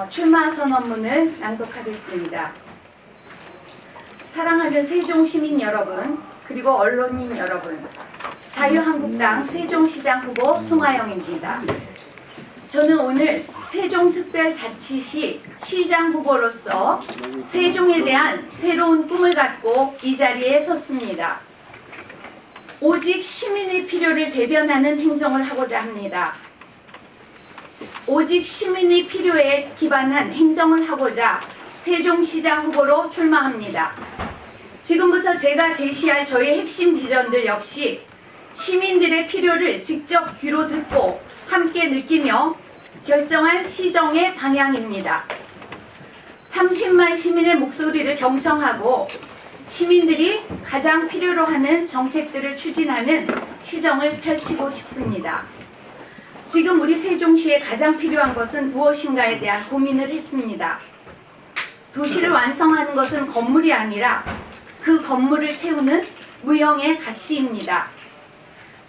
출마 선언문을 낭독하겠습니다. 사랑하는 세종 시민 여러분, 그리고 언론인 여러분, 자유한국당 세종시장 후보 송하영입니다. 저는 오늘 세종특별자치시 시장 후보로서 세종에 대한 새로운 꿈을 갖고 이 자리에 섰습니다. 오직 시민의 필요를 대변하는 행정을 하고자 합니다. 오직 시민의 필요에 기반한 행정을 하고자 세종시장 후보로 출마합니다. 지금부터 제가 제시할 저의 핵심 비전들 역시 시민들의 필요를 직접 귀로 듣고 함께 느끼며 결정한 시정의 방향입니다. 30만 시민의 목소리를 경청하고 시민들이 가장 필요로 하는 정책들을 추진하는 시정을 펼치고 싶습니다. 지금 우리 세종시에 가장 필요한 것은 무엇인가에 대한 고민을 했습니다. 도시를 완성하는 것은 건물이 아니라 그 건물을 채우는 무형의 가치입니다.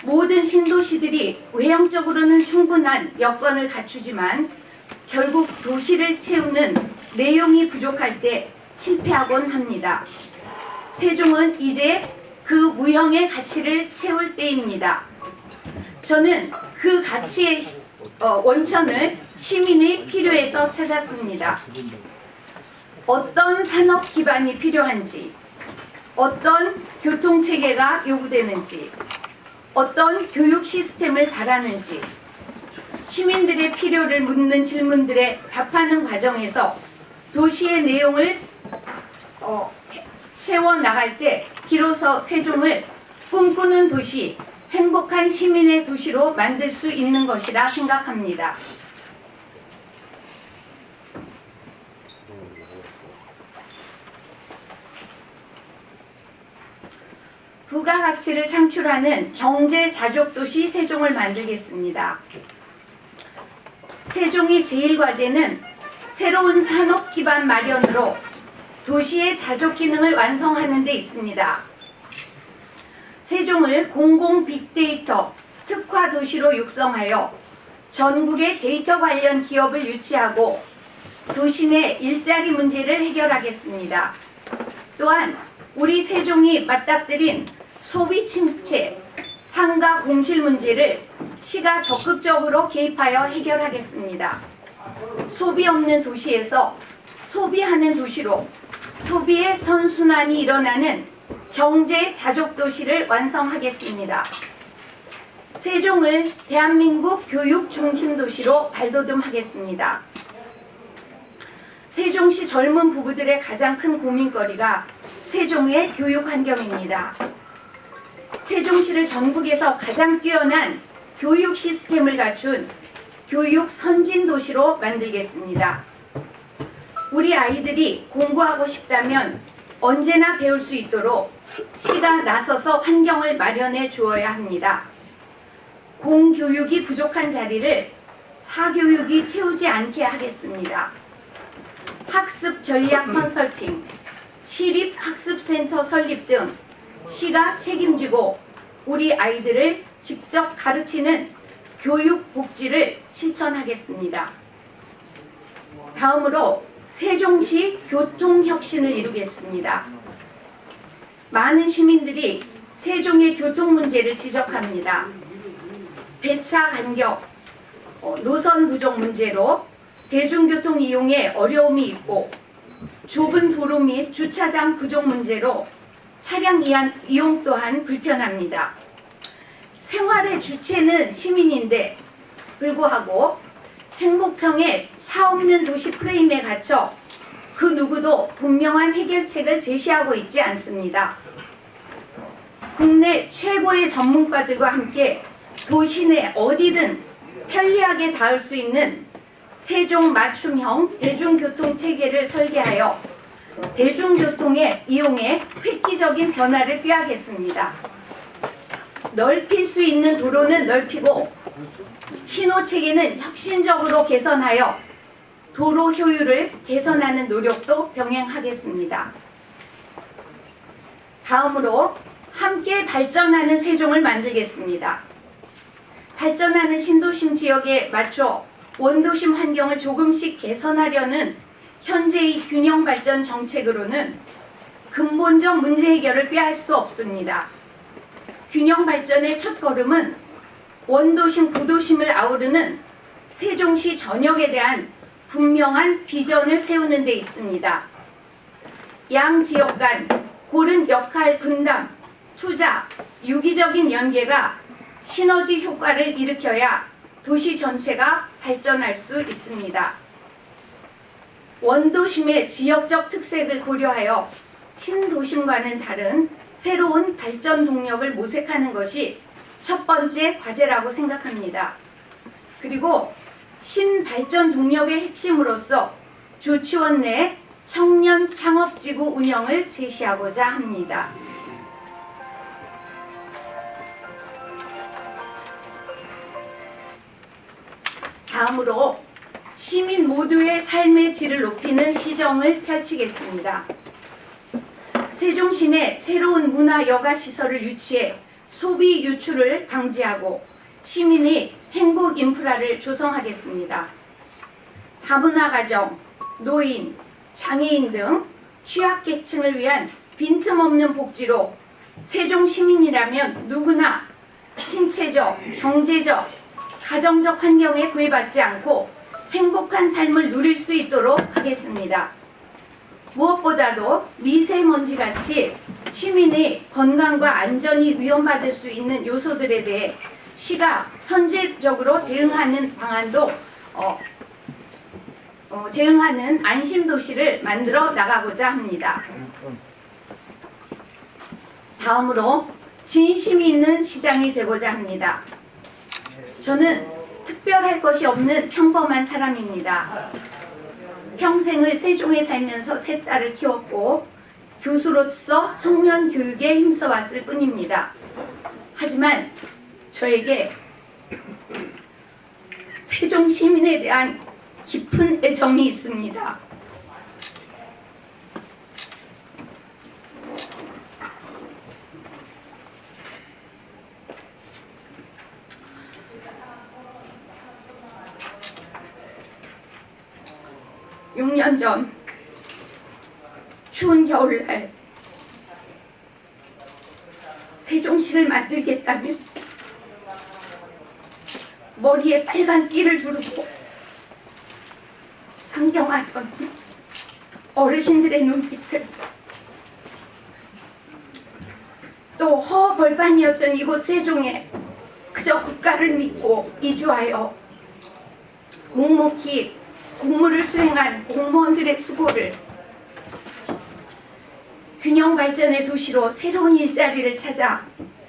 모든 신도시들이 외형적으로는 충분한 여건을 갖추지만 결국 도시를 채우는 내용이 부족할 때 실패하곤 합니다. 세종은 이제 그 무형의 가치를 채울 때입니다. 저는 그 가치의 원천을 시민의 필요에서 찾았습니다. 어떤 산업 기반이 필요한지, 어떤 교통체계가 요구되는지, 어떤 교육 시스템을 바라는지, 시민들의 필요를 묻는 질문들에 답하는 과정에서 도시의 내용을 채워나갈 때 비로소 세종을 꿈꾸는 도시, 행복한 시민의 도시로 만들 수 있는 것이라 생각합니다. 부가가치를 창출하는 경제자족도시 세종을 만들겠습니다. 세종의 제1과제는 새로운 산업 기반 마련으로 도시의 자족기능을 완성하는 데 있습니다. 세종을 공공 빅데이터 특화 도시로 육성하여 전국의 데이터 관련 기업을 유치하고 도시 내 일자리 문제를 해결하겠습니다. 또한 우리 세종이 맞닥뜨린 소비 침체, 상가 공실 문제를 시가 적극적으로 개입하여 해결하겠습니다. 소비 없는 도시에서 소비하는 도시로 소비의 선순환이 일어나는 경제 자족 도시를 완성하겠습니다. 세종을 대한민국 교육 중심 도시로 발돋움하겠습니다. 세종시 젊은 부부들의 가장 큰 고민거리가 세종의 교육 환경입니다. 세종시를 전국에서 가장 뛰어난 교육 시스템을 갖춘 교육 선진 도시로 만들겠습니다. 우리 아이들이 공부하고 싶다면 언제나 배울 수 있도록 시가 나서서 환경을 마련해 주어야 합니다. 공교육이 부족한 자리를 사교육이 채우지 않게 하겠습니다. 학습 전략 컨설팅, 시립학습센터 설립 등 시가 책임지고 우리 아이들을 직접 가르치는 교육 복지를 실천하겠습니다. 다음으로 세종시 교통혁신을 이루겠습니다. 많은 시민들이 세종의 교통 문제를 지적합니다. 배차 간격, 노선 부족 문제로 대중교통 이용에 어려움이 있고 좁은 도로 및 주차장 부족 문제로 차량 이용 또한 불편합니다. 생활의 주체는 시민인데 불구하고 행복청의 차 없는 도시 프레임에 갇혀 그 누구도 분명한 해결책을 제시하고 있지 않습니다. 국내 최고의 전문가들과 함께 도시 내 어디든 편리하게 닿을 수 있는 세종 맞춤형 대중교통 체계를 설계하여 대중교통의 이용에 획기적인 변화를 꾀하겠습니다. 넓힐 수 있는 도로는 넓히고 신호체계는 혁신적으로 개선하여 도로 효율을 개선하는 노력도 병행하겠습니다. 다음으로 함께 발전하는 세종을 만들겠습니다. 발전하는 신도심 지역에 맞춰 원도심 환경을 조금씩 개선하려는 현재의 균형 발전 정책으로는 근본적 문제 해결을 꾀할 수 없습니다. 균형 발전의 첫걸음은 원도심, 구도심을 아우르는 세종시 전역에 대한 분명한 비전을 세우는 데 있습니다. 양 지역 간 고른 역할 분담, 투자, 유기적인 연계가 시너지 효과를 일으켜야 도시 전체가 발전할 수 있습니다. 원도심의 지역적 특색을 고려하여 신도심과는 다른 새로운 발전 동력을 모색하는 것이 첫 번째 과제라고 생각합니다. 그리고 신발전 동력의 핵심으로서 조치원 내 청년 창업지구 운영을 제시하고자 합니다. 다음으로 시민 모두의 삶의 질을 높이는 시정을 펼치겠습니다. 세종시 내 새로운 문화 여가 시설을 유치해 소비 유출을 방지하고 시민의 행복 인프라를 조성하겠습니다. 다문화 가정, 노인, 장애인 등 취약계층을 위한 빈틈없는 복지로 세종 시민이라면 누구나 신체적, 경제적, 가정적 환경에 구애받지 않고 행복한 삶을 누릴 수 있도록 하겠습니다. 무엇보다도 미세먼지같이 시민의 건강과 안전이 위험받을 수 있는 요소들에 대해 시가 선제적으로 대응하는 방안도 대응하는 안심도시를 만들어 나가고자 합니다. 다음으로 진심이 있는 시장이 되고자 합니다. 저는 특별할 것이 없는 평범한 사람입니다. 평생을 세종에 살면서 세 딸을 키웠고 교수로서 청년 교육에 힘써왔을 뿐입니다. 하지만 저에게 세종 시민에 대한 깊은 애정이 있습니다. 육 년 전 추운 겨울날 세종시를 만들겠다며 머리에 빨간 띠를 두르고 상경하던 어르신들의 눈빛을, 또 허벌판이었던 이곳 세종에 그저 국가를 믿고 이주하여 묵묵히 공무를 수행한 공무원들의 수고를 균형 발전의 도시로 새로운 일자리를 찾아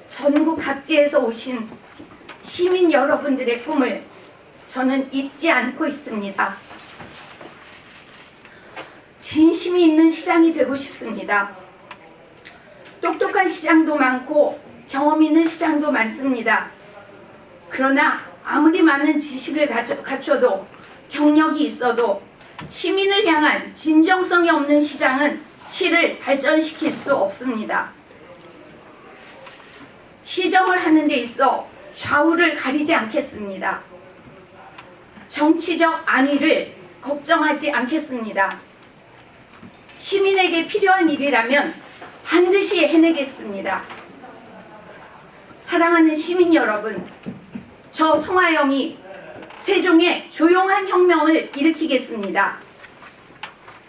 전국 각지에서 오신 시민 여러분들의 꿈을 저는 잊지 않고 있습니다. 진심이 있는 시장이 되고 싶습니다. 똑똑한 시장도 많고 경험 있는 시장도 많습니다. 그러나 아무리 많은 지식을 갖춰도 경력이 있어도 시민을 향한 진정성이 없는 시장은 시를 발전시킬 수 없습니다. 시정을 하는 데 있어 좌우를 가리지 않겠습니다. 정치적 안위를 걱정하지 않겠습니다. 시민에게 필요한 일이라면 반드시 해내겠습니다. 사랑하는 시민 여러분, 저 송하영이 세종에 조용한 혁명을 일으키겠습니다.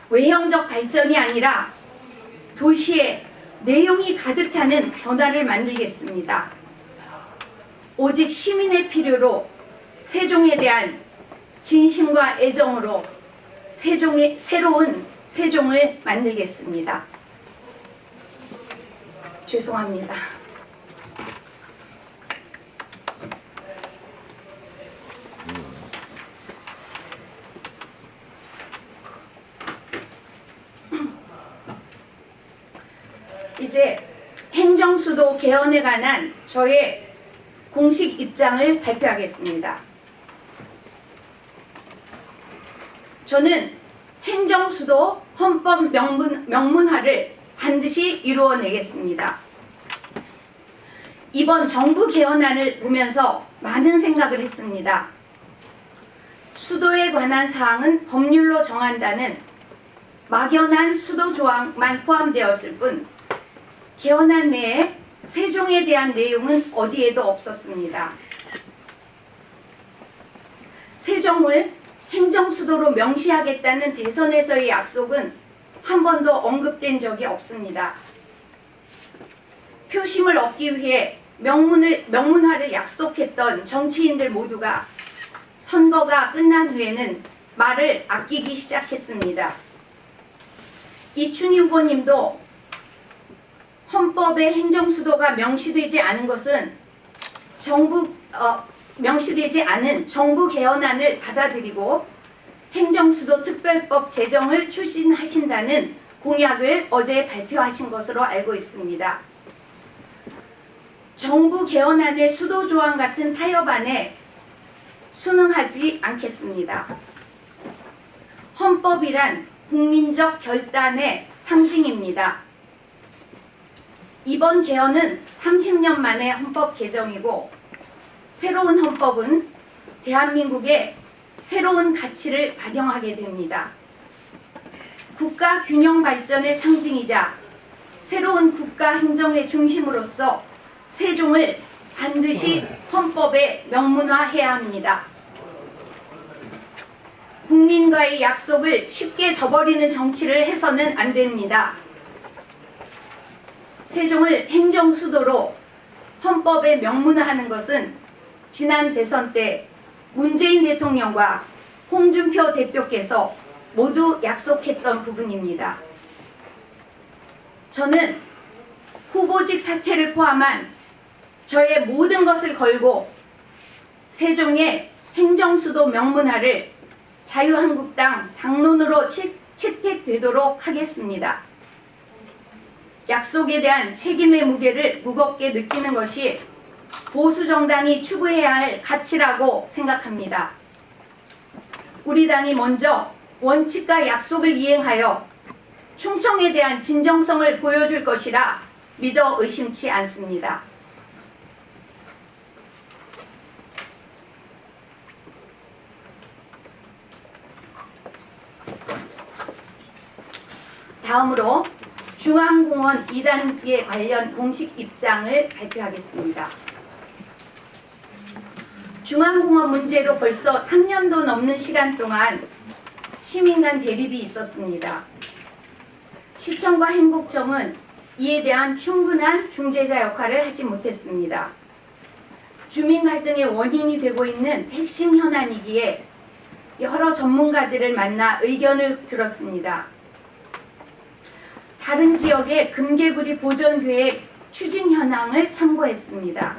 외형적 발전이 아니라 도시에 내용이 가득 차는 변화를 만들겠습니다. 오직 시민의 필요로 세종에 대한 진심과 애정으로 새로운 세종을 만들겠습니다. 죄송합니다. 이제 행정수도 개헌에 관한 저의 공식 입장을 발표하겠습니다. 저는 행정수도 헌법 명문화를 반드시 이루어내겠습니다. 이번 정부 개헌안을 보면서 많은 생각을 했습니다. 수도에 관한 사항은 법률로 정한다는 막연한 수도 조항만 포함되었을 뿐 개헌안 내에 세종에 대한 내용은 어디에도 없었습니다. 세종을 행정수도로 명시하겠다는 대선에서의 약속은 한 번도 언급된 적이 없습니다. 표심을 얻기 위해 명문화를 약속했던 정치인들 모두가 선거가 끝난 후에는 말을 아끼기 시작했습니다. 이춘희 후보님도 헌법에 행정수도가 명시되지 않은 것은 명시되지 않은 정부 개헌안을 받아들이고 행정수도 특별법 제정을 추진하신다는 공약을 어제 발표하신 것으로 알고 있습니다. 정부 개헌안의 수도 조항 같은 타협안에 순응하지 않겠습니다. 헌법이란 국민적 결단의 상징입니다. 이번 개헌은 30년 만의 헌법 개정이고 새로운 헌법은 대한민국의 새로운 가치를 반영하게 됩니다. 국가 균형 발전의 상징이자 새로운 국가 행정의 중심으로서 세종을 반드시 헌법에 명문화해야 합니다. 국민과의 약속을 쉽게 저버리는 정치를 해서는 안 됩니다. 세종을 행정수도로 헌법에 명문화하는 것은 지난 대선 때 문재인 대통령과 홍준표 대표께서 모두 약속했던 부분입니다. 저는 후보직 사퇴를 포함한 저의 모든 것을 걸고 세종의 행정수도 명문화를 자유한국당 당론으로 채택되도록 하겠습니다. 약속에 대한 책임의 무게를 무겁게 느끼는 것이 보수정당이 추구해야 할 가치라고 생각합니다. 우리 당이 먼저 원칙과 약속을 이행하여 충청에 대한 진정성을 보여줄 것이라 믿어 의심치 않습니다. 다음으로 중앙공원 2단계 관련 공식 입장을 발표하겠습니다. 중앙공원 문제로 벌써 3년도 넘는 시간 동안 시민 간 대립이 있었습니다. 시청과 행복청은 이에 대한 충분한 중재자 역할을 하지 못했습니다. 주민 갈등의 원인이 되고 있는 핵심 현안이기에 여러 전문가들을 만나 의견을 들었습니다. 다른 지역의 금개구리 보존계획 추진 현황을 참고했습니다.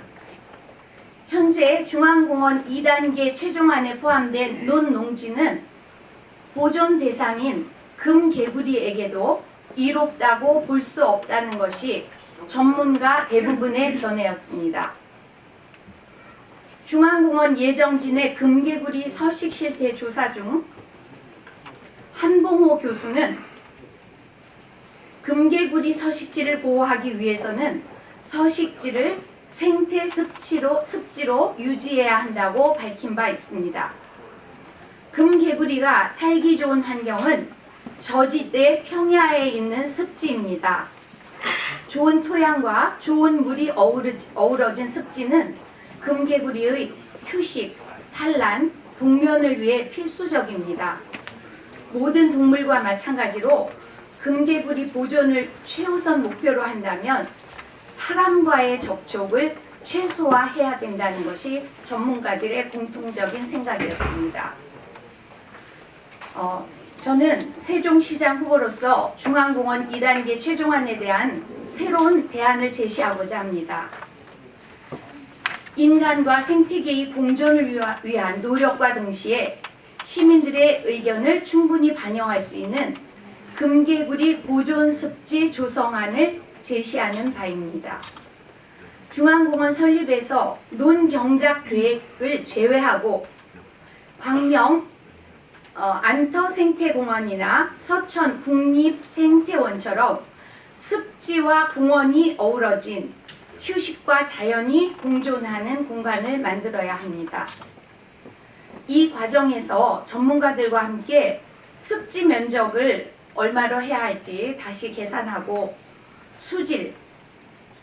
현재 중앙공원 2단계 최종안에 포함된 논농지는 보존 대상인 금개구리에게도 이롭다고 볼 수 없다는 것이 전문가 대부분의 견해였습니다. 중앙공원 예정진의 금개구리 서식 실태 조사 중 한봉호 교수는 금개구리 서식지를 보호하기 위해서는 서식지를 생태 습지로 유지해야 한다고 밝힌 바 있습니다. 금개구리가 살기 좋은 환경은 저지대 평야에 있는 습지입니다. 좋은 토양과 좋은 물이 어우러진 습지는 금개구리의 휴식, 산란, 동면을 위해 필수적입니다. 모든 동물과 마찬가지로 금개구리 보존을 최우선 목표로 한다면 사람과의 접촉을 최소화해야 된다는 것이 전문가들의 공통적인 생각이었습니다. 저는 세종시장 후보로서 중앙공원 2단계 최종안에 대한 새로운 대안을 제시하고자 합니다. 인간과 생태계의 공존을 위한 노력과 동시에 시민들의 의견을 충분히 반영할 수 있는 금개구리 보존 습지 조성안을 제시하는 바입니다. 중앙공원 설립에서 논경작 계획을 제외하고 광명 안터생태공원이나 서천 국립생태원처럼 습지와 공원이 어우러진 휴식과 자연이 공존하는 공간을 만들어야 합니다. 이 과정에서 전문가들과 함께 습지 면적을 얼마로 해야 할지 다시 계산하고 수질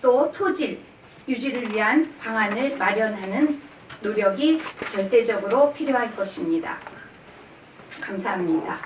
또 토질 유지를 위한 방안을 마련하는 노력이 절대적으로 필요할 것입니다. 감사합니다.